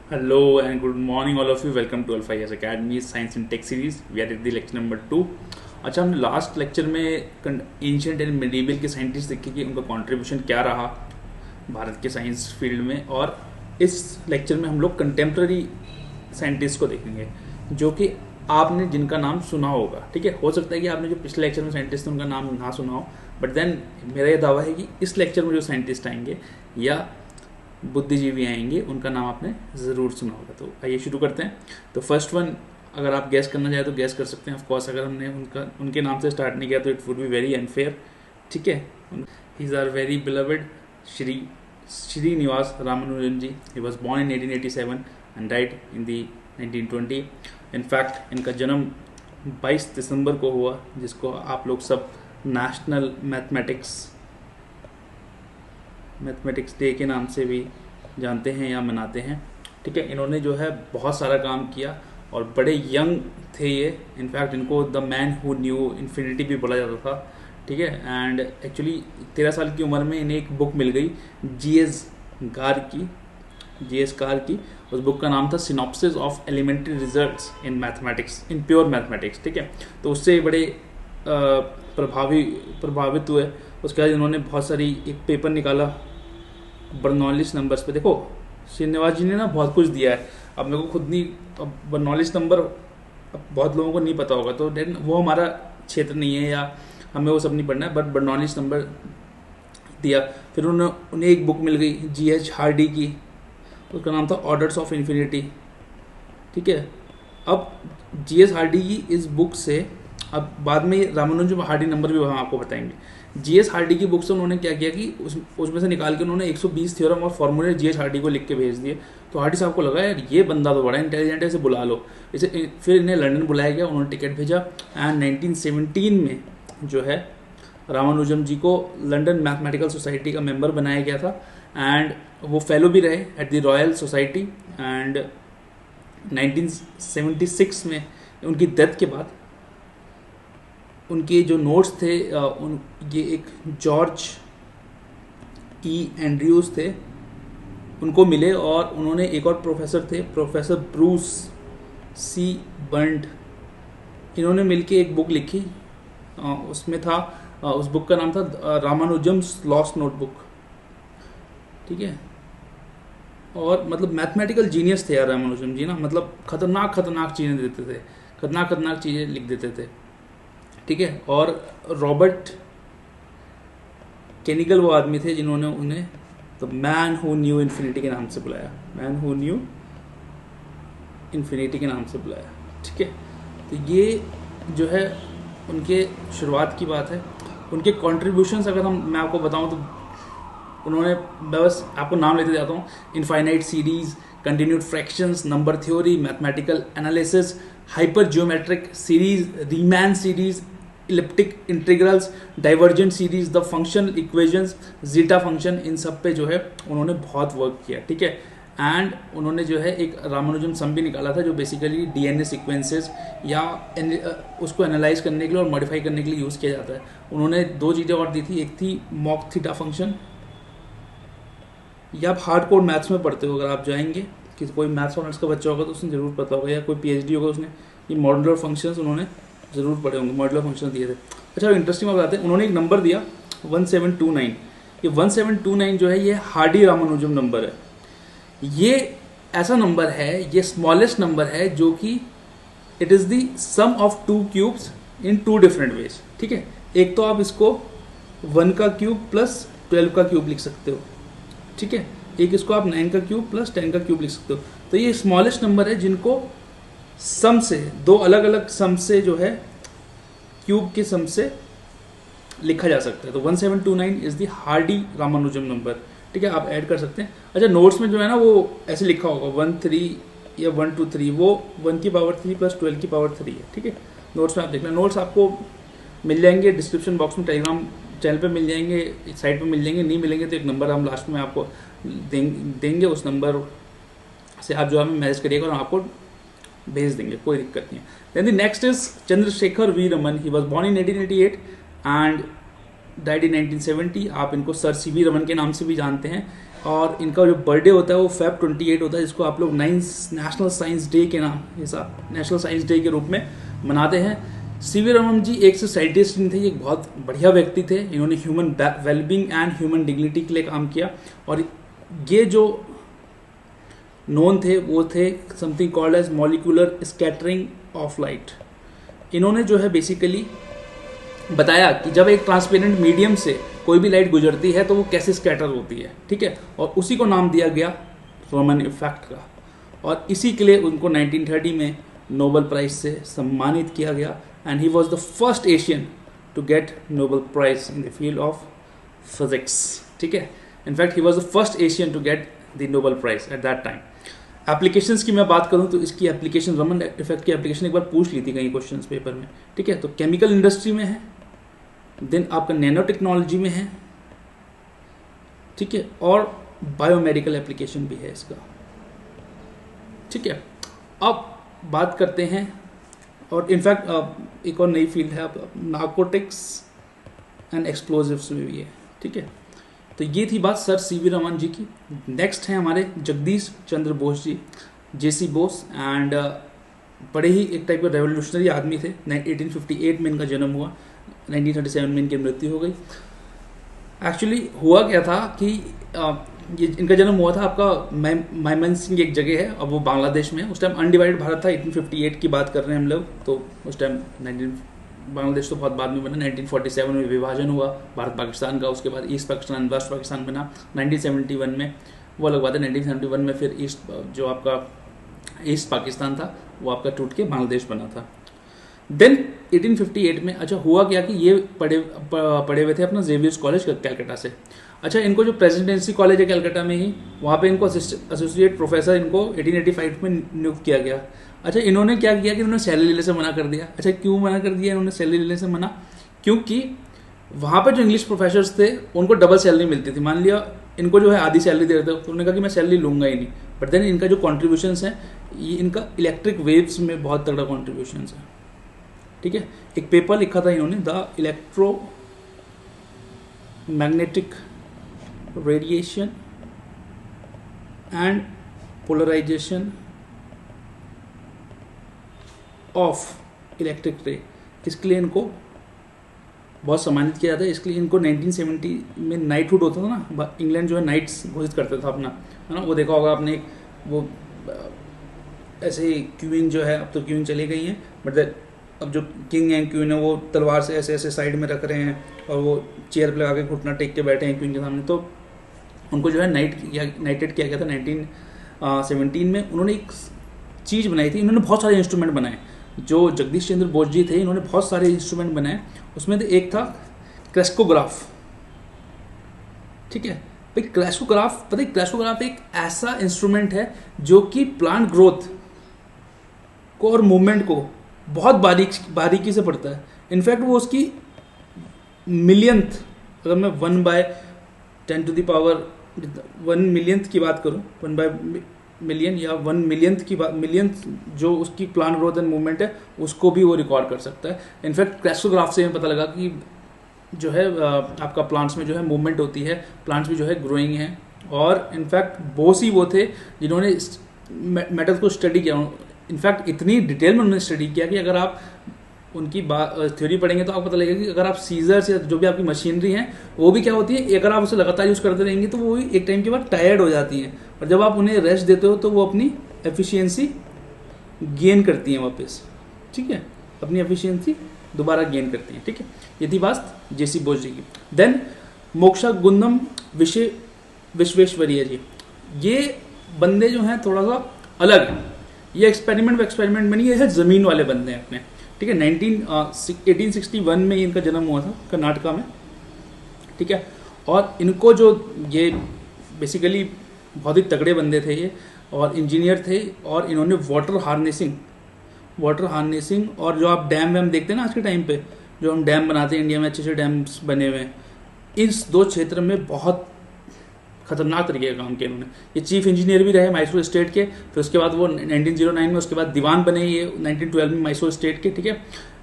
Hello and good morning all of you. Welcome to Alpha Yes Academy Science and Tech Series. We are at the lecture number 2. अच्छा, हमने last lecture में ancient and medieval के scientist देखे कि उनका contribution क्या रहा भारत के साइंस फील्ड में, और इस लेक्चर में हम लोग कंटेम्प्रेरी साइंटिस्ट को देखेंगे जो कि आपने जिनका नाम सुना होगा. ठीक है, हो सकता है कि आपने जो पिछले लेक्चर में साइंटिस्ट थे उनका नाम ना सुना हो, बट देन मेरा ये दावा है कि इस लेक्चर में जो साइंटिस्ट आएंगे या बुद्धिजीवी आएंगे उनका नाम आपने ज़रूर सुना होगा. तो आइए शुरू करते हैं. तो फर्स्ट वन, अगर आप गैस करना चाहें तो गैस कर सकते हैं. ऑफ कोर्स अगर हमने उनके नाम से स्टार्ट नहीं किया तो it would be very unfair. ठीक है, he is our very beloved Srinivasa Ramanujan ji. He was born in 1887 and died in the 1920. In fact इनका जन्म 22 दिसंबर को हुआ, जिसको आप लोग सब नेशनल मैथमेटिक्स डे के नाम से भी जानते हैं या मनाते हैं. ठीक है, इन्होंने जो है बहुत सारा काम किया और बड़े यंग थे ये. इनफैक्ट इनको the man who knew infinity भी बोला जाता था. ठीक है, एंड एक्चुअली 13 साल की उम्र में इन्हें एक बुक मिल गई जीएस कार की. उस बुक का नाम था synopsis of elementary results in mathematics, in pure mathematics. ठीक है, तो उससे बड़े प्रभावित हुए. उसके बाद इन्होंने बहुत सारी एक पेपर निकाला बर्नौलिस नंबर्स पे. देखो, श्रीनिवास जी ने ना बहुत कुछ दिया है. अब मेरे को खुद नहीं, अब बर्नौलिस नंबर बहुत लोगों को नहीं पता होगा, तो देन वो हमारा क्षेत्र नहीं है या हमें वो सब नहीं पढ़ना है. बट बर्नौलिस नंबर दिया. फिर उन्हें एक बुक मिल गई जीएच हार्डी की, उसका नाम था ऑर्डर्स ऑफ इन्फिनिटी. ठीक है, अब जीएस हार्डी की इस बुक से, अब बाद में रामानुजन हार्डी नंबर भी हम आपको बताएंगे. जीएस हार्डी की बुक से उन्होंने क्या किया कि उसमें से निकाल के उन्होंने 120 थ्योरम और फॉर्मूले जीएस हार्डी को लिख के भेज दिए. तो हार्डी साहब को लगा यार ये बंदा तो बड़ा इंटेलिजेंट है, इसे बुला लो. इसे फिर इन्हें लंदन बुलाया गया, उन्होंने टिकट भेजा एंड 1917 में जो है रामानुजम जी को लंदन मैथमेटिकल सोसाइटी का मेंबर बनाया गया था. एंड वो फेलो भी रहे at the royal society. And 1976 में उनकी डेथ के बाद उनके जो नोट्स थे, ये एक जॉर्ज ई एंड्रयूज थे, उनको मिले. और उन्होंने एक और प्रोफेसर थे, प्रोफेसर ब्रूस सी बर्न्ड, इन्होंने मिलके एक बुक लिखी. उसमें था, उस बुक का नाम था रामानुजम्स लॉस्ट नोटबुक. ठीक है, और मतलब मैथमेटिकल जीनियस थे यार रामानुजम जी ना. मतलब खतरनाक चीज़ें देते थे, खतरनाक चीज़ें लिख देते थे. ठीक है, और रॉबर्ट केनिगल वो आदमी थे जिन्होंने उन्हें the man who knew infinity के नाम से बुलाया. मैन हु न्यू इन्फिनिटी के नाम से बुलाया. ठीक है, तो ये जो है उनके शुरुआत की बात है. उनके कॉन्ट्रीब्यूशंस अगर मैं आपको बताऊं तो उन्होंने, मैं बस आपको नाम लेते जाता हूँ, infinite series, continued fractions, number theory, mathematical analysis, hypergeometric series, Riemann series, elliptic integrals, divergent series, the functional equations, zeta function, इन सब पे जो है उन्होंने बहुत वर्क किया. ठीक है, एंड उन्होंने जो है एक रामानुजम सम भी निकाला था जो बेसिकली डीएनए सीक्वेंसेस या उसको एनालाइज करने के लिए और मॉडिफाई करने के लिए यूज़ किया जाता है. उन्होंने 2 चीज़ें और दी थी. एक थी मॉक थीटा फंक्शन. या आप हार्ड कोड मैथ्स में पढ़ते हो, अगर आप जाएंगे कि कोई मैथ्स ऑनर्स का बच्चा होगा तो उसने ज़रूर पता होगा, या कोई पीएचडी होगा उसने ये मॉड्यूलर फंक्शंस उन्होंने ज़रूर पढ़े होंगे. मॉड्यूलर फंक्शन दिए थे. अच्छा, इंटरेस्टिंग बात बताते हैं, उन्होंने एक नंबर दिया 1729. ये 1729 जो है ये हार्डी रामानुजम नंबर है. ये ऐसा नंबर है, ये स्मॉलेस्ट नंबर है जो कि it is the sum of 2 cubes in 2 different ways. ठीक है, एक तो आप इसको 1 का क्यूब प्लस 12 का क्यूब लिख सकते हो. ठीक है, एक इसको आप 9 का क्यूब प्लस 10 का क्यूब लिख सकते हो. तो ये स्मॉलेस्ट नंबर है जिनको सम से, 2 अलग अलग सम से जो है क्यूब के सम से लिखा जा सकता है. तो 1729 is the Hardy Ramanujan number. ठीक है, आप ऐड कर सकते हैं. अच्छा, नोट्स में जो है ना वो ऐसे लिखा होगा 1 3 या 1 2 3, वो 1 की पावर 3 प्लस 12 की पावर 3 है. ठीक है, नोट्स में आप देखना. नोट्स आपको मिल जाएंगे डिस्क्रिप्शन बॉक्स में, टेलीग्राम चैनल पे मिल जाएंगे, साइट पे मिल जाएंगे. नहीं मिलेंगे तो एक नंबर हम लास्ट में आपको देंगे, उस नंबर से आप जो हमें मैसेज करिएगा और आपको भेज देंगे, कोई दिक्कत नहीं है. Then the next is Chandrasekhar V Raman. He was born in 1888 and died in 1970. आप इनको सर सीवी रमन के नाम से भी जानते हैं. और इनका जो बर्थडे होता है वो Feb 28 होता है, जिसको आप लोग नेशनल साइंस डे के नाम हिसाब नेशनल साइंस डे के रूप में मनाते हैं। सीवी रमन जी एक से साइंटिस्ट नहीं थे, ये एक बहुत बढ़िया व्यक्ति थे। इन्होंने human wellbeing and human dignity के लिए काम किया, और ये जो नोन थे वो थे something called as molecular scattering of light. इन्होंने जो है बेसिकली बताया कि जब एक ट्रांसपेरेंट मीडियम से कोई भी लाइट गुजरती है तो वो कैसे स्कैटर होती है, ठीक है, और उसी को नाम दिया गया रमन इफेक्ट का, और इसी के लिए उनको 1930 में नोबेल प्राइज से सम्मानित किया गया, and he was the first Asian to get Nobel prize in the field of physics, ठीक है। In fact he was the first Asian to get the Nobel prize at that time. Applications की मैं बात करूं तो इसकी एप्लीकेशन, रमन इफेक्ट की application एक बार पूछ ली थी कहीं क्वेश्चंस पेपर में, ठीक है। तो केमिकल इंडस्ट्री में है, देन आपका नैनो टेक्नोलॉजी में है, ठीक है, और बायोमेडिकल एप्लीकेशन भी है इसका, ठीक है। अब बात करते हैं, और इनफैक्ट एक और नई फील्ड है नार्कोटिक्स एंड एक्सप्लोजिव्स में भी है, ठीक है। तो ये थी बात सर सीवी रमन जी की। नेक्स्ट है हमारे जगदीश चंद्र बोस जी, जेसी बोस, एंड बड़े ही एक टाइप के रेवोल्यूशनरी आदमी थे। 1858 में इनका जन्म हुआ, 1937 में इनकी मृत्यु हो गई। एक्चुअली हुआ क्या था कि ये इनका जन्म हुआ था आपका मायमनसिंह एक जगह है, अब वो बांग्लादेश में, उस टाइम अनडिवाइडेड भारत था। 1858 की बात कर रहे हैं हम लोग, तो उस टाइम बांग्लादेश तो बहुत बाद में बना। 1947 में विभाजन हुआ भारत पाकिस्तान का, उसके बाद ईस्ट पाकिस्तान वेस्ट पाकिस्तान बना 1971 में, वो अलग बात है। 1971 में फिर जो आपका ईस्ट पाकिस्तान था वो आपका टूट के बांग्लादेश बना था। देन 1858 में अच्छा हुआ क्या कि ये पढ़े हुए थे अपना जेवियर्स कॉलेज कैलकाटा से। अच्छा, इनको जो प्रेसिडेंसी कॉलेज है कैलकाटा में ही, वहाँ पे इनको एसोसिएट प्रोफेसर इनको 1885 में नियुक्त किया गया। अच्छा, इन्होंने क्या किया कि इन्होंने सैलरी लेने से मना कर दिया। अच्छा, क्यों मना कर दिया इन्होंने सैलरी लेने से मना? क्योंकि वहाँ पे जो इंग्लिश प्रोफेसर्स थे उनको डबल सैलरी मिलती थी। मान लिया इनको जो है आधी सैलरी दे रहे थे, तो उन्होंने कहा कि मैं सैलरी लूंगा ही नहीं। बट देन इनका जो कॉन्ट्रीब्यूशंस है, ये इनका इलेक्ट्रिक वेव्स में बहुत तगड़ा कॉन्ट्रीब्यूशंस है, ठीक है। एक पेपर लिखा था इन्होंने, the electro magnetic radiation and polarisation of electric ray. इसके लिए इनको बहुत सम्मानित किया जाता है। इसके लिए इनको 1970 में नाइटहुड होता था ना, इंग्लैंड जो है नाइट्स घोषित करता था अपना, है ना, वो देखा होगा आपने। वो ऐसे ही क्वीन जो है, अब तो क्वीन चली गई हैं, बट अब जो किंग एंड क्वीन है वो तलवार से ऐसे ऐसे साइड में रख रहे हैं, और वो चेयर पे लगा के घुटना टेक के बैठे हैं क्वीन के सामने। तो उनको जो है नाइटेड किया गया था 1917 में। उन्होंने एक चीज़ बनाई थी, इन्होंने बहुत सारे इंस्ट्रूमेंट बनाए। जो जगदीश चंद्र बोस जी थे, इन्होंने बहुत सारे इंस्ट्रूमेंट बनाए। उसमें से एक था क्रेस्कोग्राफ, ठीक है भाई। क्रेस्कोग्राफ, पता है क्रेस्कोग्राफ एक ऐसा इंस्ट्रूमेंट है जो कि प्लांट ग्रोथ को और मूवमेंट को बहुत बारीकी से पढ़ता है। इनफैक्ट वो उसकी मिलियंथ, अगर मैं 1/10⁻1 मिलियंथ की बात करूं, 1/मिलियन या 1 मिलियंथ की बात, मिलियंथ जो उसकी प्लांट ग्रोथ एंड मूवमेंट है, उसको भी वो रिकॉर्ड कर सकता है। इनफैक्ट क्रेस्कोग्राफ से हमें पता लगा कि जो है आपका प्लांट्स में जो है मूवमेंट होती है, प्लांट्स भी जो है ग्रोइंग है। और इनफैक्ट बोस ही वो थे जिन्होंने मेटल को स्टडी किया। इनफैक्ट इतनी डिटेल में उन्होंने स्टडी किया कि अगर आप उनकी थ्योरी पढ़ेंगे तो आपको पता लगेगा कि अगर आप सीजर्स या जो भी आपकी मशीनरी हैं वो भी क्या होती है, अगर आप उसे लगातार यूज़ करते रहेंगे तो वो भी एक टाइम के बाद टायर्ड हो जाती हैं, और जब आप उन्हें रेस्ट देते हो तो वो अपनी एफिशिएंसी गेन करती हैं वापस, ठीक है, अपनी एफिशिएंसी दोबारा गेन करती हैं, ठीक है। ये थी बात जेसी बोस जी की। देन मोक्षागुंडम विश्वेश्वरैया जी, ये बंदे जो हैं थोड़ा सा अलग हैं। ये एक्सपेरिमेंट में नहीं, ये है ज़मीन वाले बंदे हैं अपने, ठीक है। 1861 में इनका जन्म हुआ था कर्नाटका में, ठीक है। और इनको जो ये बेसिकली बहुत ही तगड़े बंदे थे ये, और इंजीनियर थे, और इन्होंने वाटर हार्नेसिंग और जो आप डैम वैम देखते हैं ना आज के टाइम पे, जो हम डैम बनाते हैं इंडिया में, अच्छे अच्छे डैम्स बने हुए हैं, इस दो क्षेत्र में बहुत खतरनाक तरीके का काम किया इन्होंने। ये चीफ इंजीनियर भी रहे मैसूर स्टेट के, फिर उसके बाद वो 1909 में उसके बाद दीवान बने ये 1912 में मैसूर स्टेट के, ठीक है।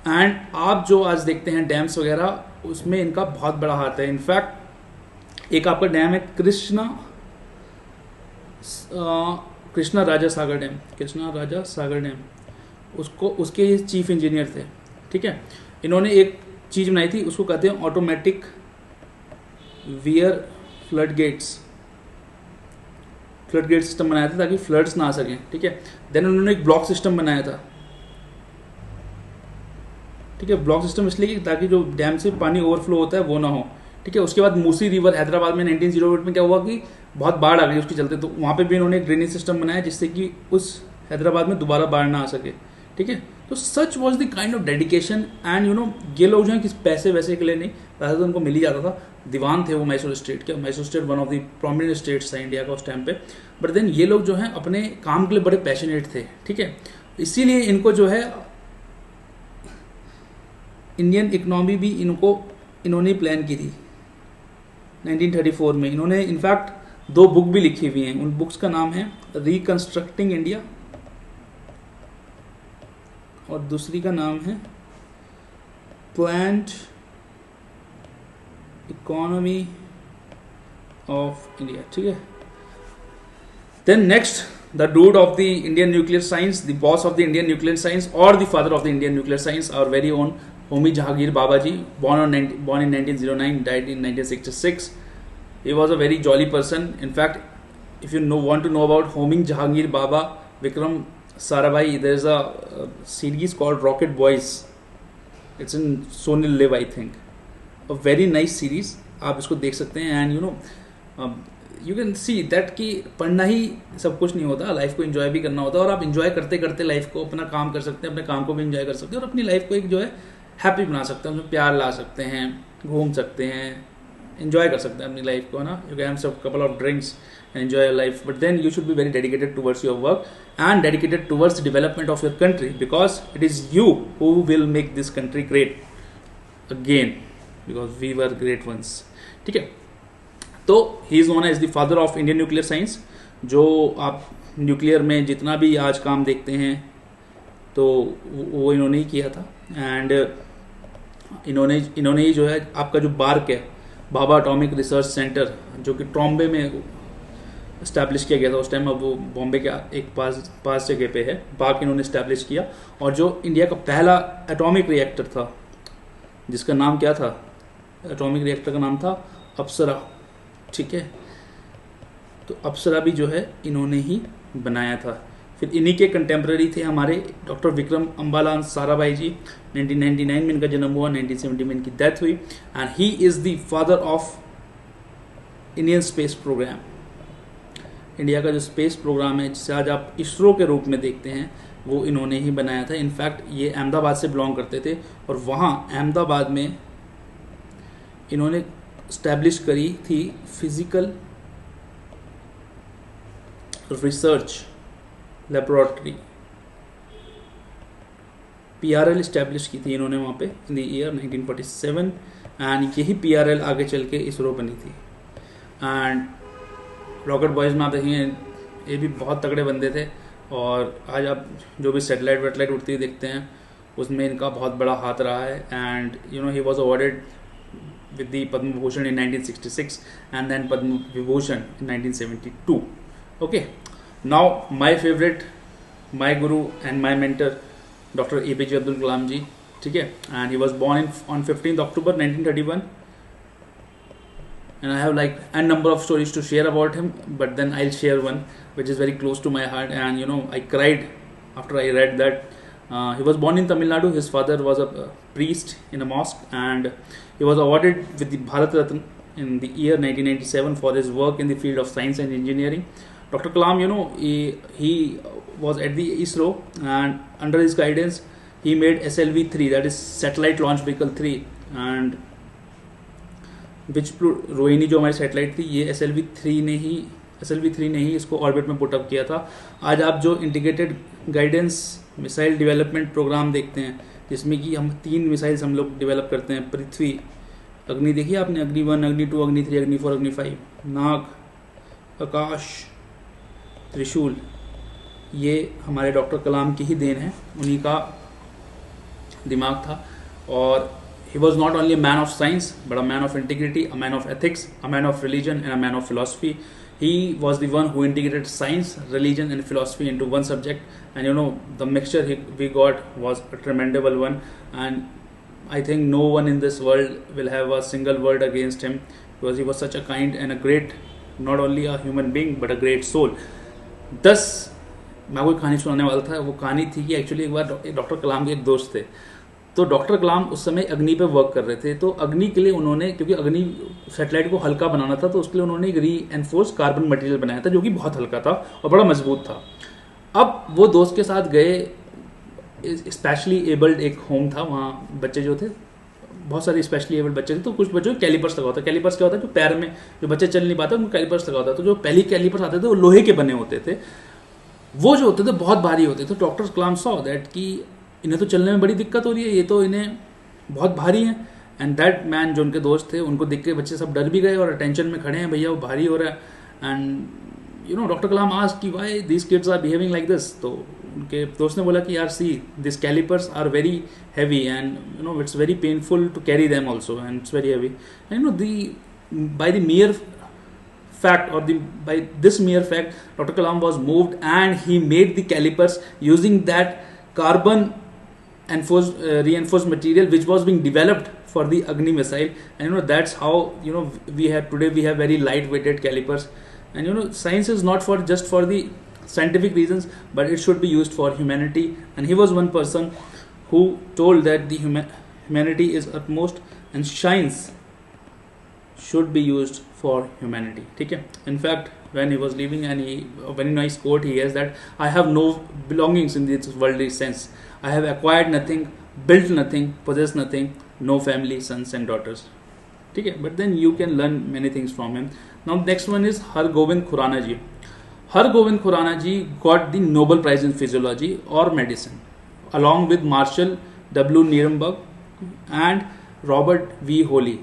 एंड आप जो आज देखते हैं डैम्स वगैरह, उसमें इनका बहुत बड़ा हाथ है। इनफैक्ट एक आपका डैम है कृष्णा कृष्णा राजा सागर डैम, कृष्णा राजा सागर डैम, उसको उसके ये चीफ इंजीनियर थे, ठीक है। इन्होंने एक चीज़ बनाई थी, उसको कहते हैं automatic weir flood gate system बनाया था ताकि फ्लड्स ना आ सकें, ठीक है। देन उन्होंने एक ब्लॉक सिस्टम बनाया था, ठीक है। ब्लॉक सिस्टम इसलिए कि ताकि जो डैम से पानी ओवरफ्लो होता है वो ना हो, ठीक है। उसके बाद मूसी रिवर हैदराबाद में 1908 में क्या हुआ कि बहुत बाढ़ आ गई उसके चलते, तो वहाँ पे भी इन्होंने एक ड्रेनेज सिस्टम बनाया जिससे कि उस हैदराबाद में दोबारा बाढ़ ना आ सके, ठीक है। तो सच was the kind of dedication and ये लोग जो है किस पैसे वैसे के लिए नहीं, पैसा तो उनको मिल ही जाता था। दीवान थे वो मैसूर स्टेट के, Mysore state one of the prominent states था इंडिया का उस टाइम पे। बट देन ये लोग जो हैं अपने काम के लिए बड़े पैशनेट थे, ठीक है। इसीलिए इनको जो है इंडियन इकोनॉमी भी इन्होंने प्लान की थी 1934 में। इन्होंने इनफैक्ट 2 बुक भी लिखी हुई हैं, उन बुक्स का नाम है रिकंस्ट्रक्टिंग इंडिया और दूसरी का नाम है प्लान्ड इकोनॉमी ऑफ इंडिया, ठीक है। Then next, the dude of the Indian nuclear science, the boss of the Indian nuclear science और the father of the Indian nuclear science, our very own Homi Jahangir Babaji, born in 1909, died in 1966. He was a very jolly person. In fact, if you want to know about Homi Jahangir Baba, Vikram Sarabhai, there is a series called Rocket Boys. It's in Sony Live, I think. A very nice series. आप इसको देख सकते हैं and you can see that कि पढ़ना ही सब कुछ नहीं होता, लाइफ को एंजॉय भी करना होता है। और आप एंजॉय करते करते लाइफ को अपना काम कर सकते हैं, अपने काम को भी एंजॉय कर सकते हैं और अपनी लाइफ को एक जो है हैप्पी बना सकते हैं, उसमें प्यार ला सकते हैं, घूम सकते हैं, एंजॉय कर सकते हैं अपनी लाइफ को, है ना। You can have some couple of drinks and enjoy your life, but then you should be very dedicated towards your work and dedicated towards the development of your country, because it is you who will make this country great again, because we were great once, ठीक है। तो he is known as the father of Indian nuclear science. जो आप nuclear में जितना भी आज काम देखते हैं तो वो इन्होंने ही किया था। एंड इन्होंने ही जो है आपका जो बार्क है, भाभा एटॉमिक रिसर्च सेंटर, जो कि ट्रॉम्बे में इस्टेब्लिश किया गया था उस टाइम, अब वो बॉम्बे के एक पास जगह पे है, बार्क इन्होंने इस्टेब्लिश किया। और जो इंडिया का पहला एटॉमिक रिएक्टर था, जिसका नाम क्या था, एटॉमिक रिएक्टर का नाम था अप्सरा, ठीक है। तो अप्सरा भी जो है इन्होंने ही बनाया था। फिर इन्हीं के कंटेम्प्रेरी थे हमारे डॉक्टर विक्रम अम्बालाल साराभाई जी। 1999 में इनका जन्म हुआ, 1970 में इनकी डेथ हुई। And he is the father of Indian space programme. India का जो स्पेस प्रोग्राम है, जिसे आज आप इसरो के रूप में देखते हैं, वो इन्होंने ही बनाया था। इनफैक्ट ये अहमदाबाद से बिलोंग करते थे और वहाँ अहमदाबाद में इन्होंने इस्टेब्लिश करी थी physical research laboratory, PRL establish की थी इन्होंने वहाँ पे इन द ईयर 1947। एंड यही PRL आगे चल के इसरो बनी थी। एंड रॉकेट बॉयज़ में आप देखेंगे ये भी बहुत तगड़े बंदे थे। और आज आप जो भी सैटेलाइट वेटेलाइट उड़ती हुई देखते हैं उसमें इनका बहुत बड़ा हाथ रहा है। And he was awarded with the Padma Bhushan in 1966 and then Padma Vibhushan in 1972. Okay, now my favorite, my guru and my mentor, Dr. APJ Abdul Kalam ji, ठीक है। and he was born on 15th October 1931 and I have like a number of stories to share about him, but then I'll share one which is very close to my heart and I cried after I read that. He was born in Tamil Nadu. His father was a priest in a mosque and he was awarded with the Bharat Ratna in the year 1997 for his work in the field of science and engineering. Dr. Kalam, he was at the ISRO and under his guidance he made SLV-3, that is Satellite Launch Vehicle 3, and which Rohini जो हमारी satellite थी, ये SLV-3 ने ही इसको orbit में put up किया था। आज आप जो integrated guidance missile development programme देखते हैं, जिसमें कि हम 3 मिसाइल्स हम लोग डेवलप करते हैं, पृथ्वी, अग्नि देखिए आपने, अग्नि 1, अग्नि 2, अग्नि 3, अग्नि 4, अग्नि 5, नाग, आकाश, त्रिशूल, ये हमारे डॉक्टर कलाम की ही देन है, उन्हीं का दिमाग था। और he was not only a man of science but a man of integrity, a man of ethics, a man of religion and a man of philosophy. He was the one who integrated science, religion and philosophy into one subject, and the mixture we got was a tremendous one, and I think no one in this world will have a single word against him, because he was such a kind and a great, not only a human being but a great soul. 10 मैं कोई कहानी सुनाने वाला था। वो कहानी थी कि एक्चुअली एक बार डॉक्टर कलाम के एक दोस्त थे, तो डॉक्टर कलाम उस समय अग्नि पे वर्क कर रहे थे। तो अग्नि के लिए उन्होंने, क्योंकि अग्नि सैटेलाइट को हल्का बनाना था, तो उसके लिए उन्होंने एक री एनफोर्स कार्बन मटेरियल बनाया था जो कि बहुत हल्का था और बड़ा मजबूत था। अब वो दोस्त के साथ गए, स्पेशली एबल्ड एक होम था, वहाँ बच्चे जो थे बहुत सारे स्पेशली एबल्ड बच्चे थे, तो कुछ बच्चों को कैलिपर्स लगा होता है। कैलिपर्स क्या होता है, जो पैर में जो बच्चे चल नहीं पाते उनको कैलिपर्स लगा होता है। तो जो पहली कैलिपर्स आते थे वो लोहे के बने होते थे, वो जो होते थे बहुत भारी होते थे। डॉक्टर कलाम सॉ दैट कि इन्हें तो चलने में बड़ी दिक्कत हो रही है, ये तो इन्हें बहुत भारी है। एंड दैट मैन, जो उनके दोस्त थे, उनको देख के बच्चे सब डर भी गए और अटेंशन में खड़े हैं, भैया वो भारी हो रहा है। एंड डॉक्टर कलाम आस्क्ड कि why this kids are behaving like this. तो उनके दोस्त ने बोला कि यार see, this calipers are very heavy and it's very painful to carry them also, and it's very heavy. And by the mere fact, or by this mere fact, Dr. Kalam was moved and he made the calipers using that carbon reinforced material which was being developed for the Agni missile. And that's how we have very light weighted calipers. And science is not just for the scientific reasons, but it should be used for humanity. And he was one person who told that the humanity is utmost and science should be used for humanity. ठीक है. In fact, when he was leaving, and a very nice quote he has, that I have no belongings in this worldly sense. I have acquired nothing, built nothing, possessed nothing, no family, sons and daughters. ठीक है. But then you can learn many things from him. Now next one is Hargobind Khurana ji. Hargobind Khurana ji got the Nobel Prize in Physiology or Medicine, along with Marshall W. Nirenberg and Robert V. Holly.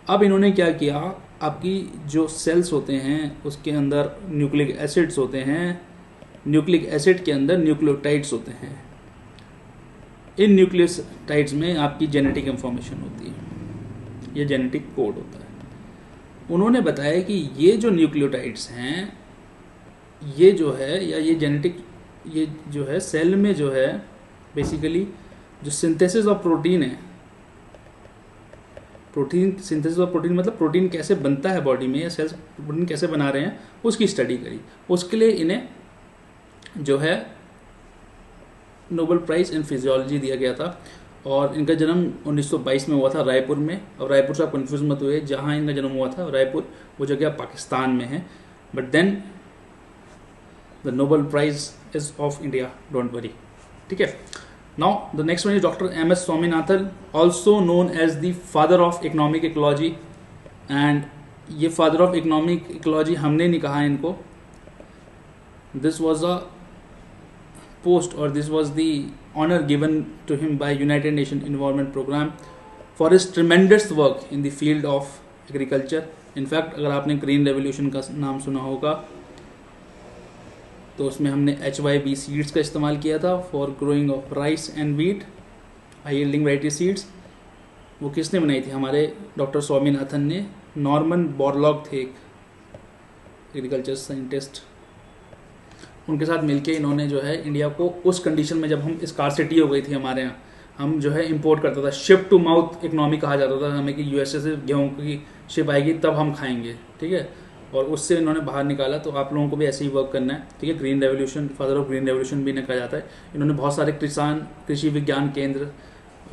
अब इन्होंने क्या किया, आपकी जो sales होते हैं उसके अंदर न्यूक्लिक एसिड्स होते हैं, न्यूक्लिक एसिड के अंदर न्यूक्लियोटाइड्स होते हैं, इन न्यूक्लियोटाइड्स में आपकी जेनेटिक इंफॉर्मेशन होती है, ये जेनेटिक कोड होता है। उन्होंने बताया कि ये जो न्यूक्लियोटाइड्स हैं, ये जो है, या ये जेनेटिक, ये जो है सेल में जो है बेसिकली जो सिंथेसिस ऑफ प्रोटीन है, प्रोटीन सिंथेसिस ऑफ प्रोटीन मतलब प्रोटीन कैसे बनता है बॉडी में, या सेल्स प्रोटीन कैसे बना रहे हैं, उसकी स्टडी करी। उसके लिए इन्हें जो है नोबेल प्राइज़ इन फिजियोलॉजी दिया गया था। और इनका जन्म 1922 में हुआ था रायपुर में। अब रायपुर से आप कन्फ्यूज मत हुए, जहाँ इनका जन्म हुआ था रायपुर, वो जगह पाकिस्तान में है। But then the Nobel prize is of India, don't worry. ठीक है। Now the next one is Dr. M.S. Swaminathan, also known as the father of economic ecology, and ये father of economic ecology हमने नहीं कहा इनको, this was a post or this was the honor given to him by United Nations Environment Program for his tremendous work in the field of agriculture. In fact, अगर आपने green revolution का नाम सुना होगा तो उसमें हमने HYB सीड्स का इस्तेमाल किया था for growing of rice and wheat, high yielding variety seeds. वो किसने बनाई थी? हमारे डॉक्टर स्वामीनाथन ने। नॉर्मन बोरलॉग थे एक एग्रीकल्चर साइंटिस्ट, उनके साथ मिलके इन्होंने जो है इंडिया को उस कंडीशन में, जब हम स्कार्सिटी हो गई थी हमारे यहाँ, हम जो है इंपोर्ट करता था, शिप टू माउथ इकोनॉमी कहा जाता था हमें कि यूएसए से गेहूँ की शिप आएगी तब हम खाएंगे। ठीक है। और उससे इन्होंने बाहर निकाला। तो आप लोगों को भी ऐसे ही वर्क करना है। ठीक है। Green revolution, father of green revolution भी इन्हें कहा जाता है। इन्होंने बहुत सारे कृषि विज्ञान केंद्र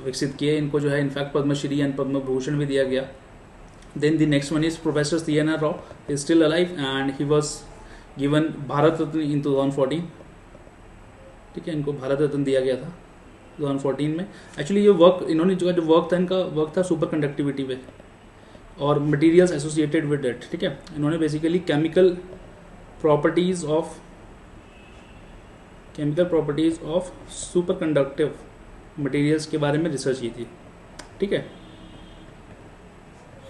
विकसित किए। इनको जो है इनफैक्ट पद्मश्री एंड पद्म भूषण भी दिया गया। Then the next one is professor CNR Rao, is still alive and he was given Bharat Ratna in 2014। ठीक है। इनको भारत रत्न दिया गया था 2014 में। एक्चुअली ये वर्क इन्होंने जो वर्क था, इनका वर्क था सुपर कंडक्टिविटी पे और मटेरियल्स एसोसिएटेड विद इट। ठीक है। इन्होंने basically chemical properties of super conductive materials के बारे में रिसर्च की थी। ठीक है।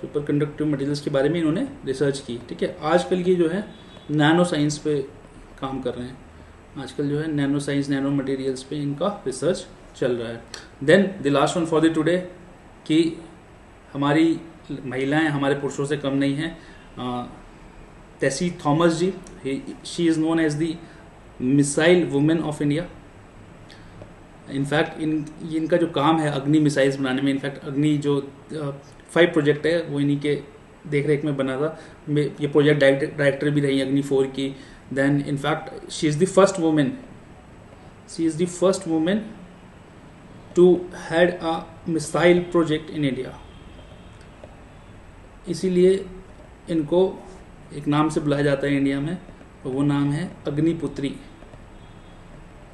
सुपर कंडक्टिव मटेरियल्स के बारे में इन्होंने रिसर्च की। ठीक है। आजकल की जो है नैनो साइंस पे काम कर रहे हैं। आजकल जो है नैनो साइंस, नैनो मटेरियल्स पे इनका रिसर्च चल रहा है। Then the last one for the today, कि हमारी महिलाएं हमारे पुरुषों से कम नहीं हैं। Tessy Thomas ji, she is known as the missile women of India. In fact इनका जो काम है अग्नि मिसाइल्स बनाने में, इनफैक्ट अग्नि जो 5 प्रोजेक्ट है वो इन्हीं के देख रेख में बना था। ये प्रोजेक्ट डायरेक्टर भी रही अग्नि 4 की। Then in fact she is the first women to had a missile project in India. इसीलिए इनको एक नाम से बुलाया जाता है इंडिया में, और वो नाम है अग्निपुत्री।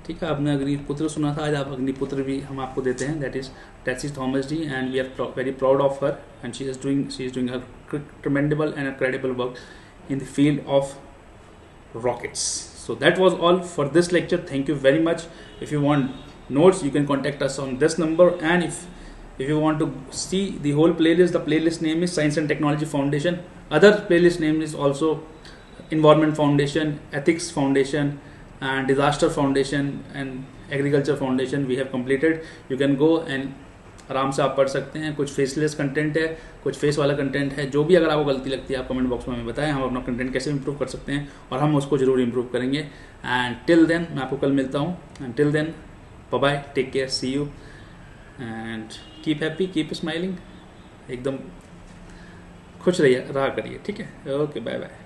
ठीक है, आपने अग्निपुत्र सुना था, आज आप अग्निपुत्र भी हम आपको देते हैं। That is Tessy Thomas ji, and we are very proud of her, and she is doing a tremendous and incredible work in the field of rockets. So that was all for this lecture. Thank you very much. If you want notes, you can contact us on this number, and if you want to see the whole playlist, the playlist name is Science and Technology Foundation. Other playlist name is also Environment Foundation, Ethics Foundation, and Disaster Foundation, and Agriculture Foundation. We have completed. You can go and आराम से आप पढ़ सकते हैं। कुछ faceless content है, कुछ face वाला कंटेंट है। जो भी अगर आपको गलती लगती है आप कमेंट बॉक्स में हमें बताएं, हम अपना कंटेंट कैसे इंप्रूव कर सकते हैं, और हम उसको जरूर इंप्रूव करेंगे। एंड टिल देन, मैं आपको कल मिलता हूँ। And till then, bye bye, take care, see you, and keep happy, keep smiling. एकदम खुश रहिए, रहा करिए। ठीक है, ओके, बाय बाय।